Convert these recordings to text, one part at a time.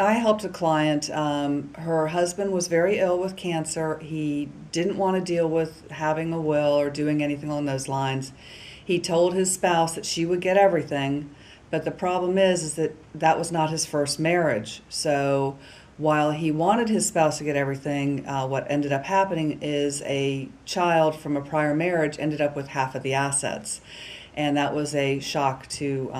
I helped a client. Her husband was very ill with cancer. He didn't want to deal with having a will or doing anything along those lines. He told his spouse that she would get everything, but the problem is that that was not his first marriage. So while he wanted his spouse to get everything, what ended up happening is a child from a prior marriage ended up with half of the assets. And that was a shock to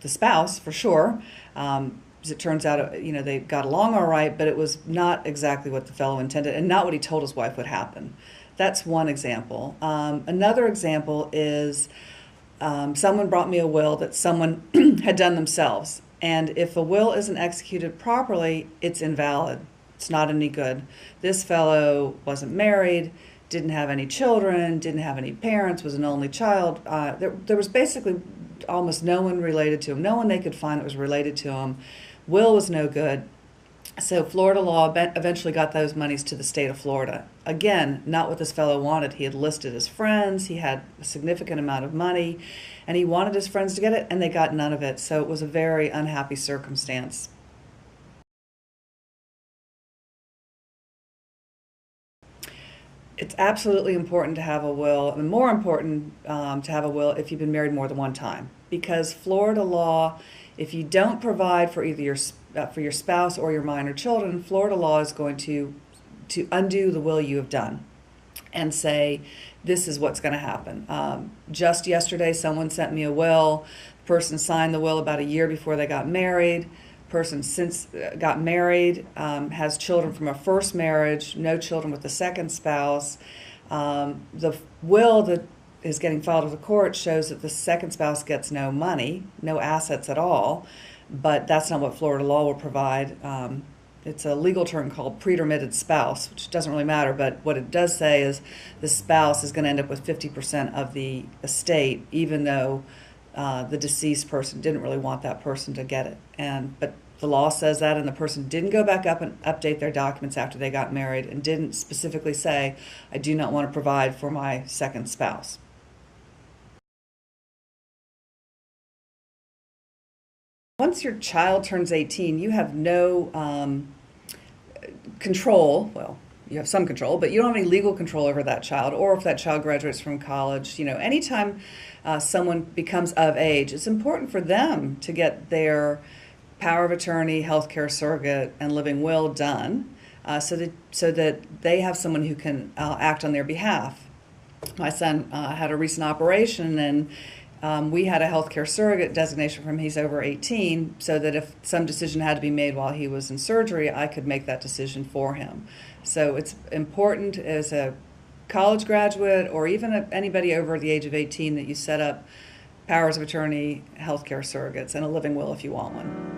the spouse, for sure. As it turns out, they got along all right, but it was not exactly what the fellow intended and not what he told his wife would happen. That's one example. Another example is someone brought me a will that someone had done themselves. And if a will isn't executed properly, it's invalid. It's not any good. This fellow wasn't married, didn't have any children, didn't have any parents, was an only child. There was basically almost no one related to him, no one they could find that was related to him. Will was no good. So Florida law eventually got those monies to the state of Florida. Again, not what this fellow wanted. He had listed his friends, he had a significant amount of money, and he wanted his friends to get it, and they got none of it. So it was a very unhappy circumstance. It's absolutely important to have a will, and more important to have a will if you've been married more than one time. Because Florida law, if you don't provide for either your spouse or your minor children, Florida law is going to undo the will you have done and say, this is what's going to happen. Just yesterday, someone sent me a will. The person signed the will about a year before they got married. Person since got married, has children from a first marriage, no children with the second spouse. The will that is getting filed with the court shows that the second spouse gets no money, no assets at all, but that's not what Florida law will provide. It's a legal term called pretermitted spouse, which doesn't really matter, but what it does say is the spouse is going to end up with 50% of the estate, even though the deceased person didn't really want that person to get it. But the law says that, and the person didn't go back up and update their documents after they got married and didn't specifically say, I do not want to provide for my second spouse. Once your child turns 18, you have no control. Well, you have some control, but you don't have any legal control over that child, or if that child graduates from college. Anytime someone becomes of age, it's important for them to get their power of attorney, healthcare surrogate, and living will done, so that they have someone who can act on their behalf. My son had a recent operation, and we had a healthcare surrogate designation from he's over 18, so that if some decision had to be made while he was in surgery, I could make that decision for him. So it's important as a college graduate or even anybody over the age of 18 that you set up powers of attorney, healthcare surrogates, and a living will if you want one.